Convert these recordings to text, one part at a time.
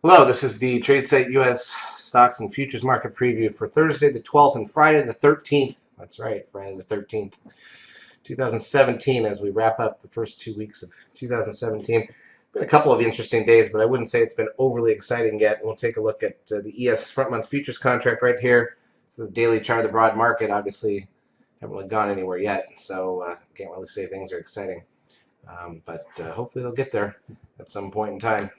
Hello, this is the Tradesight U.S. Stocks and Futures Market Preview for Thursday the 12th and Friday the 13th. That's right, Friday the 13th, 2017, as we wrap up the first 2 weeks of 2017. Been a couple of interesting days, but I wouldn't say it's been overly exciting yet. We'll take a look at the ES front month futures contract right here. It's the daily chart of the broad market. Obviously, haven't really gone anywhere yet, so can't really say things are exciting. But hopefully they'll get there at some point in time.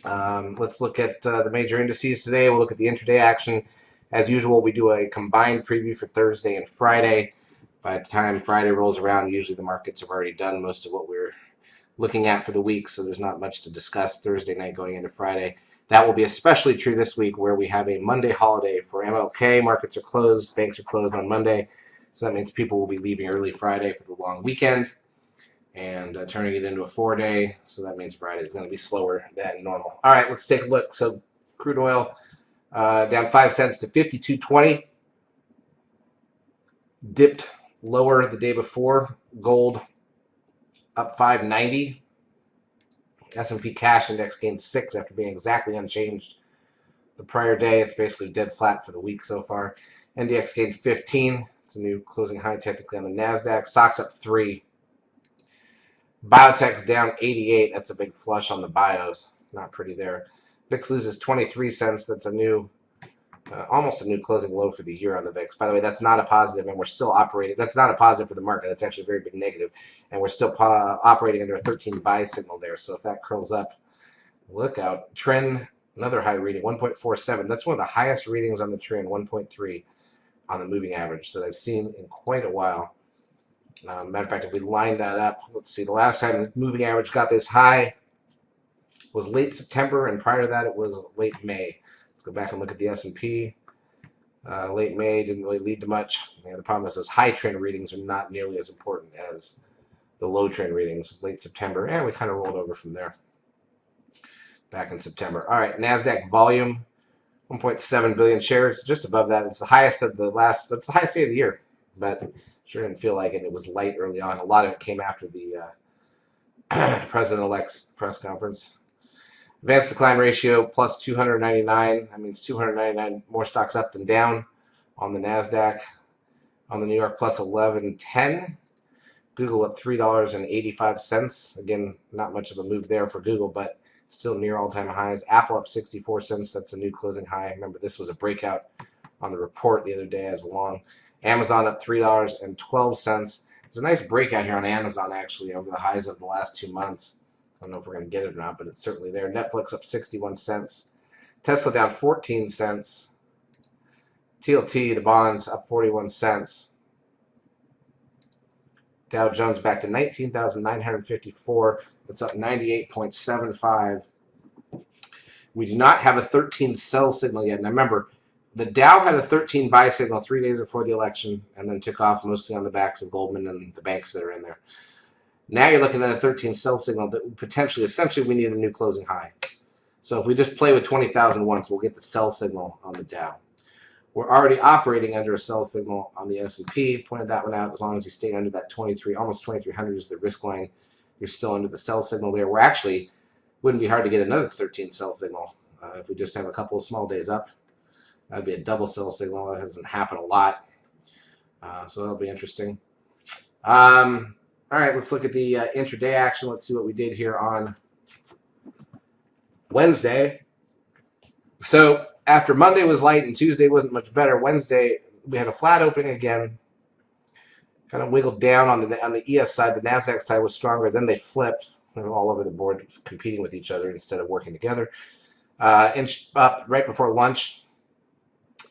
Let's look at the major indices today. We'll look at the intraday action. As usual, we do a combined preview for Thursday and Friday. By the time Friday rolls around, usually the markets have already done most of what we're looking at for the week, so there's not much to discuss Thursday night going into Friday. That will be especially true this week where we have a Monday holiday for MLK. Markets are closed, banks are closed on Monday, so that means people will be leaving early Friday for the long weekend and turning it into a 4-day. So that means Friday is going to be slower than normal. All right, let's take a look. So crude oil down 5 cents to 52.20. Dipped lower the day before. Gold up 5.90. S&P cash index gained 6 after being exactly unchanged the prior day. It's basically dead flat for the week so far. NDX gained 15. It's a new closing high technically on the NASDAQ. Stocks up 3. Biotech's down 88. That's a big flush on the bios. Not pretty there. VIX loses 23 cents. That's a new, almost a new closing low for the year on the VIX. By the way, that's not a positive, and we're still operating. That's not a positive for the market. That's actually a very big negative, and we're still operating under a 13 buy signal there. So if that curls up, look out. Trend, another high reading, 1.47. That's one of the highest readings on the trend, 1.3 on the moving average that I've seen in quite a while. Matter of fact, if we line that up, let's see, the last time the moving average got this high was late September, and prior to that it was late May. Let's go back and look at the S&P. Late May didn't really lead to much. Yeah, the problem is those high trend readings are not nearly as important as the low trend readings. Late September, and we kind of rolled over from there back in September. All right, NASDAQ volume, 1.7 billion shares, just above that. It's the highest of the last, it's the highest day of the year, but sure didn't feel like it. It was light early on. A lot of it came after the President-elect's press conference. Advanced decline ratio plus 299. That means 299 more stocks up than down on the NASDAQ. On the New York plus 1110. Google up $3.85. Again, not much of a move there for Google, but still near all-time highs. Apple up 64 cents. That's a new closing high. Remember, this was a breakout on the report the other day as long. Amazon up $3.12. There's a nice breakout here on Amazon, actually, over the highs of the last 2 months. I don't know if we're going to get it or not, but it's certainly there. Netflix up 61 cents. Tesla down 14 cents. TLT, the bonds, up 41 cents. Dow Jones back to 19,954. That's up 98.75. We do not have a 13 sell signal yet. Now remember, the Dow had a 13 buy signal 3 days before the election and then took off mostly on the backs of Goldman and the banks that are in there. Now you're looking at a 13 sell signal that potentially, essentially, we need a new closing high. So if we just play with 20,000 once, we'll get the sell signal on the Dow. We're already operating under a sell signal on the S&P. Pointed that one out. As long as you stay under that 23, almost 2,300 is the risk line. You're still under the sell signal there. We're actually, wouldn't be hard to get another 13 sell signal if we just have a couple of small days up. That'd be a double sell signal. That doesn't happen a lot. So that'll be interesting. All right, let's look at the intraday action. Let's see what we did here on Wednesday. So after Monday was light and Tuesday wasn't much better, Wednesday we had a flat opening again. Kind of wiggled down on the ES side. The NASDAQ side was stronger. Then they flipped. They were all over the board competing with each other instead of working together. Inch up right before lunch.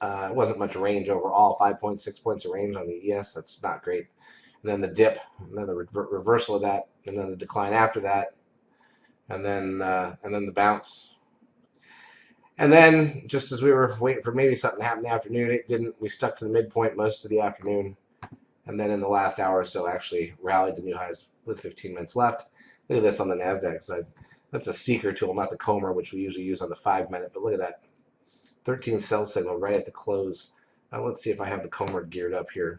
It wasn't much range overall. 5.6 points of range on the ES. That's not great. And then the dip, and then the reversal of that, and then the decline after that, and then the bounce. And then, just as we were waiting for maybe something to happen in the afternoon, it didn't. We stuck to the midpoint most of the afternoon, and then in the last hour or so, actually rallied to new highs with 15 minutes left. Look at this on the NASDAQ side. That's a seeker tool, not the Comer, which we usually use on the 5-minute. But look at that, 13 sell signal right at the close. Now let's see if I have the Comer geared up here.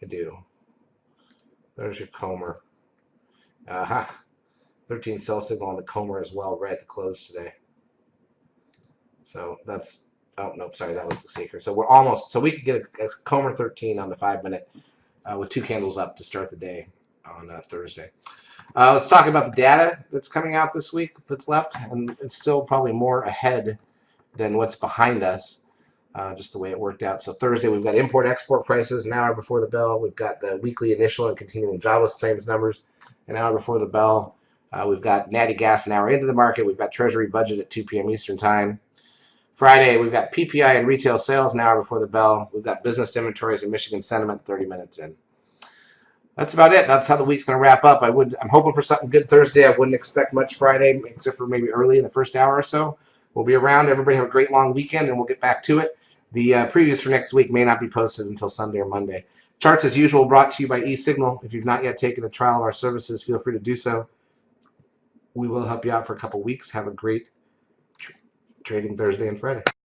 I do. There's your Comer. Aha. 13 sell signal on the Comer as well, right at the close today. So that's, oh, nope, sorry, that was the seeker. So we're almost, so we could get a Comer 13 on the 5-minute with 2 candles up to start the day on Thursday. Let's talk about the data that's coming out this week that's left, and it's still probably more ahead than what's behind us, just the way it worked out. So Thursday, we've got import-export prices an hour before the bell. We've got the weekly initial and continuing jobless claims numbers an hour before the bell. We've got natty gas an hour into the market. We've got Treasury budget at 2 p.m. Eastern time. Friday, we've got PPI and retail sales an hour before the bell. We've got business inventories and Michigan sentiment 30 minutes in. That's about it. That's how the week's going to wrap up. I'm hoping for something good Thursday. I wouldn't expect much Friday, except for maybe early in the first hour or so. We'll be around. Everybody have a great long weekend, and we'll get back to it. The previews for next week may not be posted until Sunday or Monday. Charts, as usual, brought to you by eSignal. If you've not yet taken a trial of our services, feel free to do so. We will help you out for a couple weeks. Have a great trading Thursday and Friday.